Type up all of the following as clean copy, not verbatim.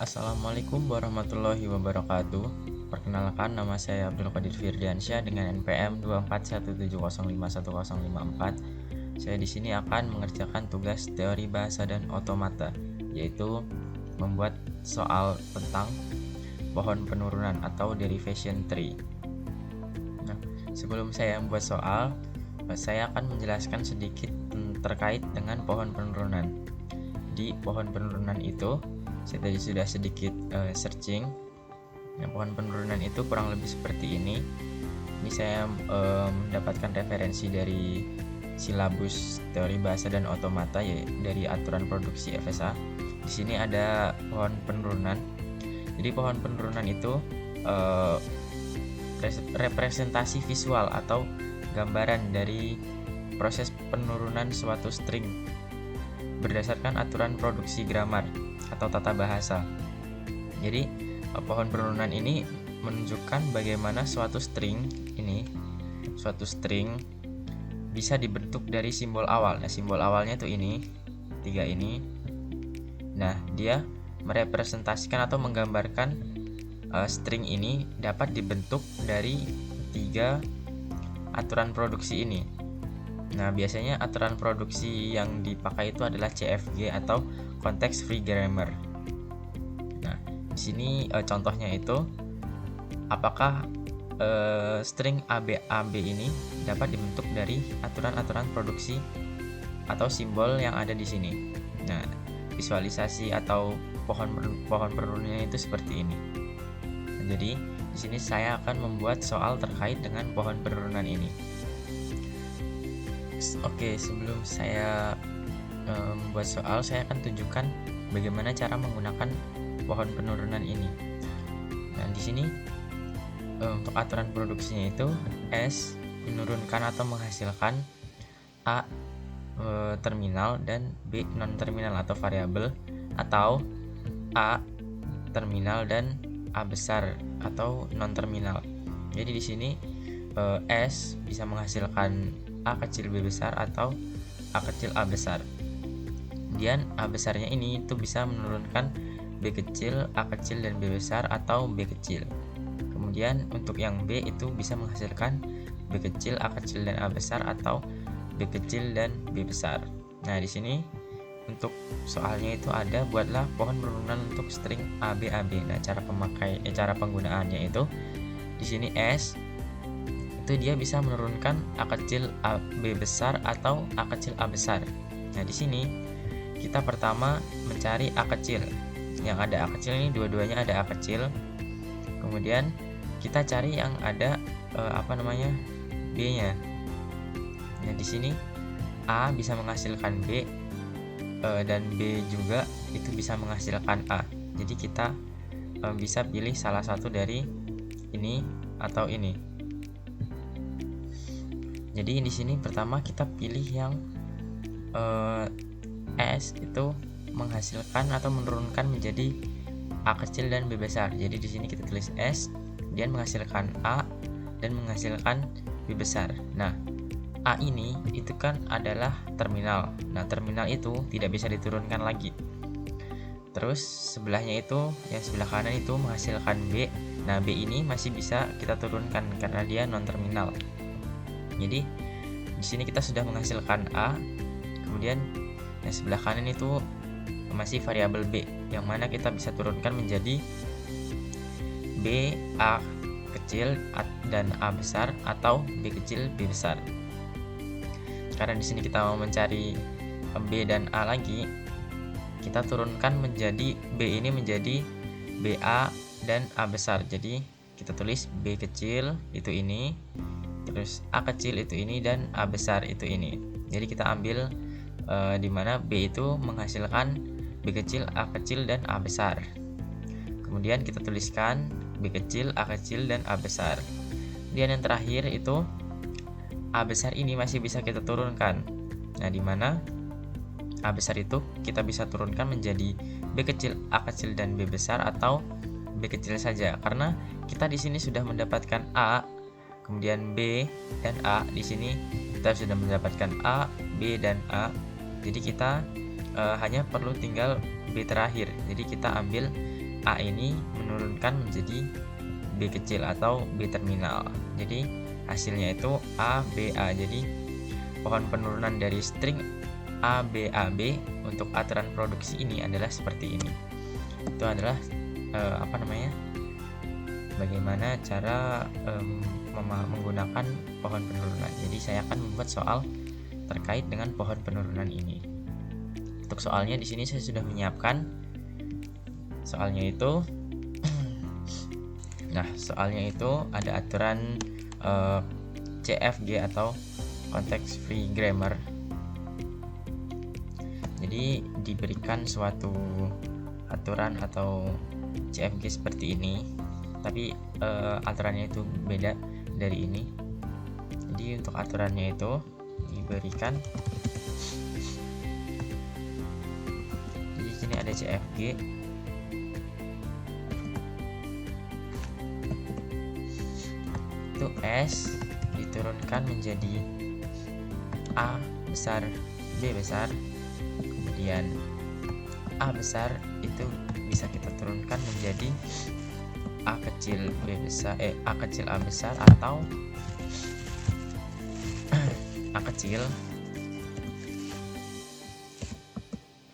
Assalamualaikum warahmatullahi wabarakatuh. Perkenalkan, nama saya Abdul Qadir Firdiansyah dengan NPM 24170511054. Saya di sini akan mengerjakan tugas teori bahasa dan otomata, yaitu membuat soal tentang pohon penurunan atau derivation tree. Nah, sebelum saya membuat soal, saya akan menjelaskan sedikit terkait dengan pohon penurunan. Di pohon penurunan itu, saya tadi sudah sedikit searching. Nah, pohon penurunan itu kurang lebih seperti ini. Ini saya mendapatkan referensi dari silabus teori bahasa dan otomata, ya, dari aturan produksi FSA. Di sini ada pohon penurunan. Jadi pohon penurunan itu representasi visual atau gambaran dari proses penurunan suatu string berdasarkan aturan produksi grammar atau tata bahasa. Jadi pohon penurunan ini menunjukkan bagaimana suatu string bisa dibentuk dari simbol awal. Nah, simbol awalnya tuh ini, 3 ini. Nah, dia merepresentasikan atau menggambarkan string ini dapat dibentuk dari 3 aturan produksi ini. Nah, biasanya aturan produksi yang dipakai itu adalah CFG atau Context Free Grammar. Nah, di sini contohnya itu apakah string ABAB ini dapat dibentuk dari aturan-aturan produksi atau simbol yang ada di sini. Nah, visualisasi atau pohon penurunannya itu seperti ini. Nah, jadi di sini saya akan membuat soal terkait dengan pohon penurunan ini. Oke, sebelum saya membuat soal, saya akan tunjukkan bagaimana cara menggunakan pohon penurunan ini. Nah, di sini untuk aturan produksinya itu S menurunkan atau menghasilkan A terminal dan B non terminal atau variabel, atau A terminal dan A besar atau non terminal. Jadi di sini S bisa menghasilkan A kecil B besar atau A kecil A besar. Kemudian A besarnya ini itu bisa menurunkan B kecil, A kecil dan B besar atau B kecil. Kemudian untuk yang B itu bisa menghasilkan B kecil, A kecil dan A besar atau B kecil dan B besar. Nah, di sini untuk soalnya itu ada buatlah pohon penurunan untuk string ABAB. Nah, cara penggunaannya itu di sini S itu dia bisa menurunkan A kecil A B besar atau A kecil A besar. Nah, di sini kita pertama mencari A kecil. Yang ada A kecil ini, dua-duanya ada A kecil. Kemudian kita cari yang ada B-nya. Nah, di sini A bisa menghasilkan B dan B juga itu bisa menghasilkan A. Jadi kita bisa pilih salah satu dari ini atau ini. Jadi di sini pertama kita pilih yang S itu menghasilkan atau menurunkan menjadi A kecil dan B besar. Jadi di sini kita tulis S, kemudian menghasilkan A dan menghasilkan B besar. Nah, A ini itu kan adalah terminal. Nah, terminal itu tidak bisa diturunkan lagi. Terus sebelahnya itu, yang sebelah kanan itu menghasilkan B. Nah, B ini masih bisa kita turunkan karena dia non terminal. Jadi di sini kita sudah menghasilkan A, kemudian yang sebelah kanan itu masih variabel B, yang mana kita bisa turunkan menjadi B A kecil dan A besar atau B kecil B besar. Karena di sini kita mau mencari B dan A lagi, kita turunkan menjadi B ini menjadi BA dan A besar. Jadi kita tulis B kecil itu ini, terus A kecil itu ini, dan A besar itu ini. Jadi kita ambil di mana B itu menghasilkan B kecil, A kecil, dan A besar. Kemudian kita tuliskan B kecil, A kecil, dan A besar. Kemudian yang terakhir itu A besar ini masih bisa kita turunkan. Nah, di mana A besar itu kita bisa turunkan menjadi B kecil, A kecil, dan B besar atau B kecil saja. Karena kita di sini sudah mendapatkan A, kemudian B dan A. Di sini kita sudah mendapatkan A, B dan A. Jadi kita hanya perlu tinggal B terakhir. Jadi kita ambil A ini menurunkan menjadi B kecil atau B terminal. Jadi hasilnya itu A, B, A. Jadi pohon penurunan dari string A, B, A, B untuk aturan produksi ini adalah seperti ini. Itu adalah bagaimana cara menggunakan pohon penurunan. Jadi saya akan membuat soal terkait dengan pohon penurunan ini. Untuk soalnya di sini saya sudah menyiapkan soalnya itu. Nah, soalnya itu ada aturan CFG atau context free grammar. Jadi diberikan suatu aturan atau CFG seperti ini, tapi aturannya itu beda dari ini. Jadi untuk aturannya itu diberikan, jadi sini ada CFG. Itu S diturunkan menjadi A besar, B besar, kemudian A besar itu bisa kita turunkan menjadi A kecil B besar, A kecil A besar, atau A kecil,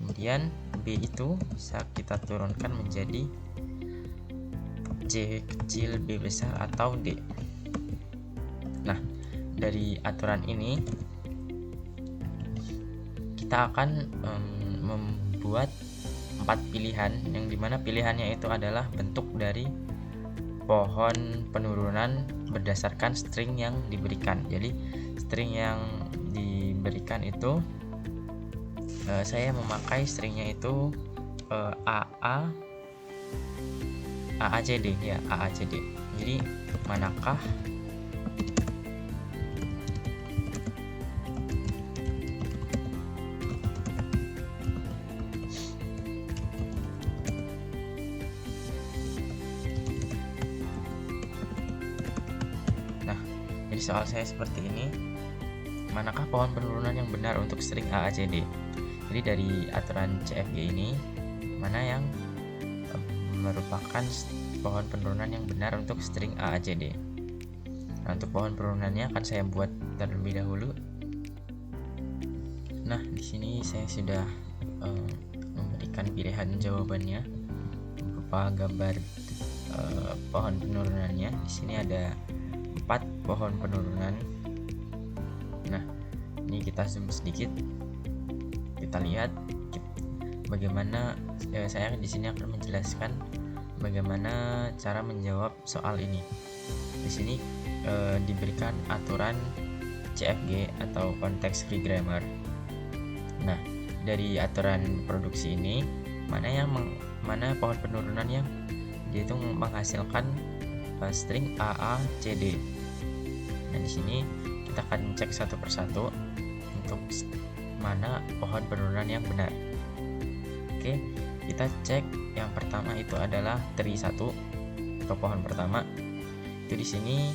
kemudian B itu bisa kita turunkan menjadi C kecil B besar atau D. Nah, dari aturan ini kita akan membuat 4 pilihan, yang dimana pilihannya itu adalah bentuk dari pohon penurunan berdasarkan string yang diberikan. Jadi string yang diberikan itu saya memakai stringnya itu AACD ya, AACD. Jadi manakah Jadi soal saya seperti ini, manakah pohon penurunan yang benar untuk string AACD? Jadi dari aturan CFG ini, mana yang merupakan pohon penurunan yang benar untuk string AACD? Nah, untuk pohon penurunannya akan saya buat terlebih dahulu. Nah, di sini saya sudah memberikan pilihan jawabannya berupa gambar pohon penurunannya. Di sini ada 4 pohon penurunan. Nah, ini kita zoom sedikit, kita lihat bagaimana saya di sini akan menjelaskan bagaimana cara menjawab soal ini. Di sini diberikan aturan CFG atau context free grammar. Nah, dari aturan produksi ini, mana pohon penurunan yang dia itu menghasilkan string AACD. Nah, di sini kita akan cek satu persatu untuk mana pohon penurunan yang benar. Oke, kita cek yang pertama itu adalah tree 1 atau pohon pertama. Itu di sini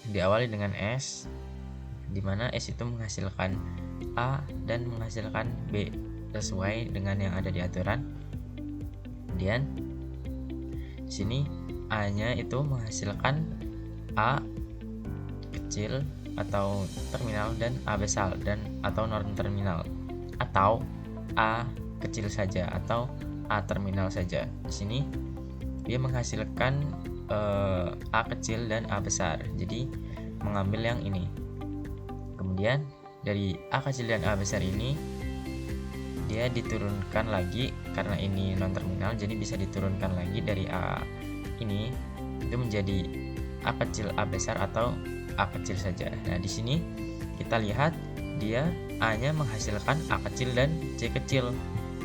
diawali dengan S, di mana S itu menghasilkan A dan menghasilkan B sesuai dengan yang ada di aturan. Kemudian di sini A-nya itu menghasilkan A kecil atau terminal dan A besar dan atau non terminal, atau A kecil saja atau A terminal saja. Di sini dia menghasilkan A kecil dan A besar. Jadi mengambil yang ini. Kemudian dari A kecil dan A besar ini dia diturunkan lagi karena ini non terminal, jadi bisa diturunkan lagi dari A ini itu menjadi A kecil A besar atau A kecil saja. Nah, di sini kita lihat dia A-nya menghasilkan A kecil dan C kecil.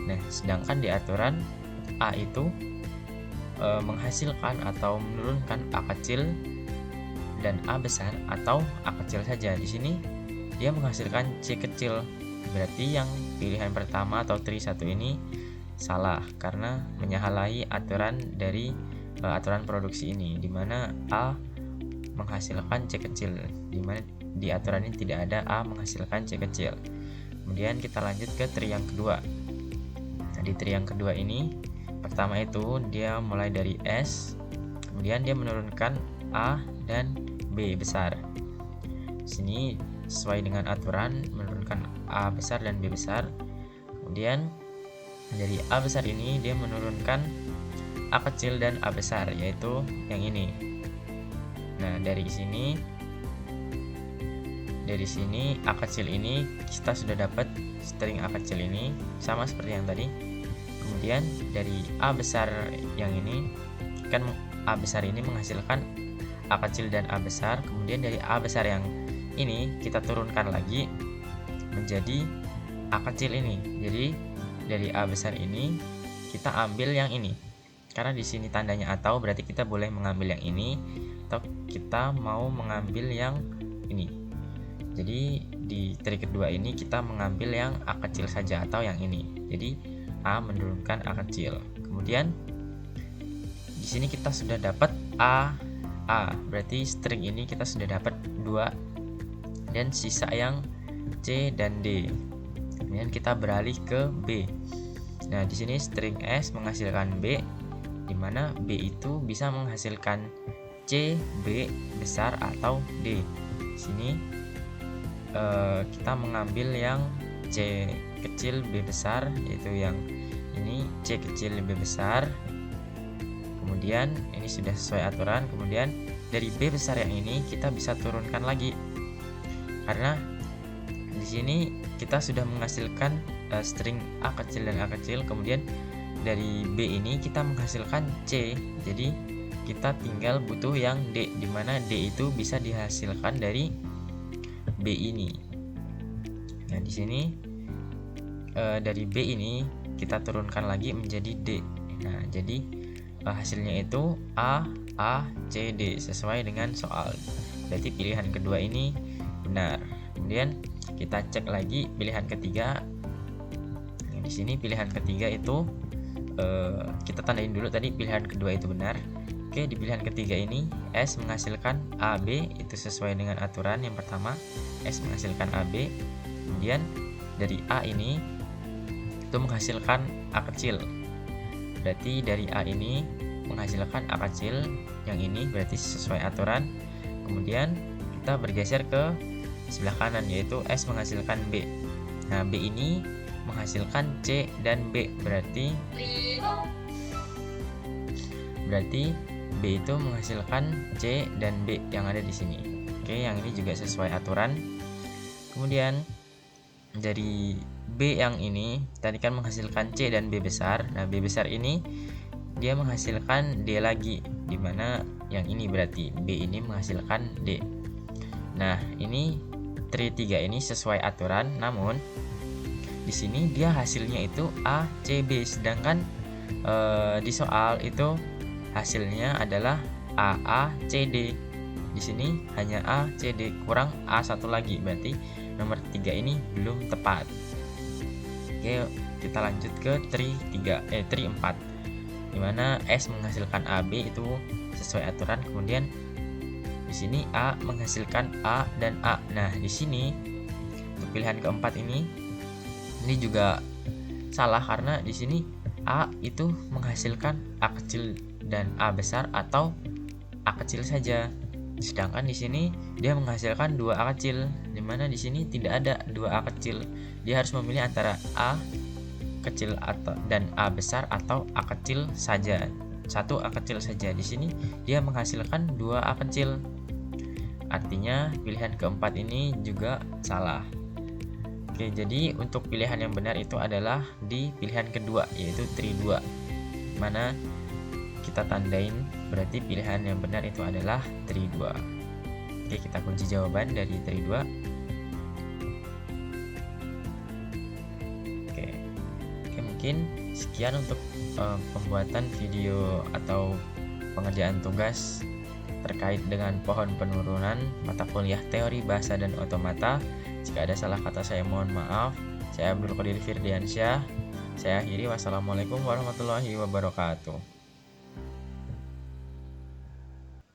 Nah, sedangkan di aturan A itu menghasilkan atau menurunkan A kecil dan A besar atau A kecil saja. Di sini dia menghasilkan C kecil. Berarti yang pilihan pertama atau tree 1 ini salah karena menyalahi aturan dari aturan produksi ini, di mana A menghasilkan C kecil, di mana di aturan ini tidak ada A menghasilkan C kecil. Kemudian kita lanjut ke tree yang kedua. Nah, di tree yang kedua ini pertama itu dia mulai dari S, kemudian dia menurunkan A dan B besar. Sini sesuai dengan aturan menurunkan A besar dan B besar. Kemudian dari A besar ini dia menurunkan A kecil dan A besar, yaitu yang ini. Nah, dari sini A kecil ini kita sudah dapat string A kecil ini sama seperti yang tadi. Kemudian dari A besar yang ini kan A besar ini menghasilkan A kecil dan A besar. Kemudian dari A besar yang ini kita turunkan lagi menjadi A kecil ini. Jadi dari A besar ini kita ambil yang ini. Karena di sini tandanya atau, berarti kita boleh mengambil yang ini atau kita mau mengambil yang ini. Jadi di trik kedua ini kita mengambil yang A kecil saja atau yang ini. Jadi A menurunkan A kecil. Kemudian di sini kita sudah dapat A. Berarti string ini kita sudah dapat 2 dan sisa yang C dan D. Kemudian kita beralih ke B. Nah, di sini string S menghasilkan B, di mana B itu bisa menghasilkan C, B besar atau D. Di sini kita mengambil yang C kecil B besar, yaitu yang ini C kecil B besar. Kemudian ini sudah sesuai aturan. Kemudian dari B besar yang ini kita bisa turunkan lagi, karena di sini kita sudah menghasilkan string A kecil dan A kecil. Kemudian dari B ini kita menghasilkan C, jadi kita tinggal butuh yang D, dimana D itu bisa dihasilkan dari B ini. Nah, di sini dari B ini kita turunkan lagi menjadi D. Nah, jadi hasilnya itu A, C, D sesuai dengan soal. Berarti pilihan kedua ini benar. Kemudian kita cek lagi pilihan ketiga. Nah, di sini pilihan ketiga itu kita tandain dulu tadi pilihan kedua itu benar. Oke, di pilihan ketiga ini S menghasilkan AB, itu sesuai dengan aturan yang pertama. S menghasilkan AB. Kemudian dari A ini itu menghasilkan A kecil. Berarti dari A ini menghasilkan A kecil, yang ini berarti sesuai aturan. Kemudian kita bergeser ke sebelah kanan, yaitu S menghasilkan B. Nah, B ini menghasilkan C dan B, berarti B itu menghasilkan C dan B yang ada di sini. Oke, yang ini juga sesuai aturan. Kemudian dari B yang ini tadi kan menghasilkan C dan B besar. Nah, B besar ini dia menghasilkan D lagi, dimana yang ini berarti B ini menghasilkan D. Nah, ini tri 3 ini sesuai aturan, namun di sini dia hasilnya itu A, C, B, sedangkan di soal itu hasilnya adalah A, C, D. Di sini hanya A, C, D, kurang A satu lagi, berarti nomor 3 ini belum tepat. Oke, kita lanjut ke tri 4, dimana S menghasilkan AB itu sesuai aturan. Kemudian di sini A menghasilkan A dan A. Nah, di sini untuk pilihan keempat ini juga salah, karena di sini A itu menghasilkan A kecil dan A besar atau A kecil saja. Sedangkan di sini dia menghasilkan 2 A kecil, dimana di sini tidak ada 2 A kecil. Dia harus memilih antara A kecil atau dan A besar atau A kecil saja. 1 A kecil saja. Di sini dia menghasilkan 2 A kecil. Artinya pilihan keempat ini juga salah. Oke, jadi untuk pilihan yang benar itu adalah di pilihan kedua, yaitu tri 2. Mana kita tandain, berarti pilihan yang benar itu adalah tri 2. Oke, kita kunci jawaban dari tri 2. Oke, mungkin sekian untuk pembuatan video atau pengerjaan tugas terkait dengan pohon penurunan mata kuliah teori bahasa dan otomata. Jika ada salah kata saya mohon maaf. Saya Abdul Qadir Firdiansyah. Saya akhiri, wassalamualaikum warahmatullahi wabarakatuh.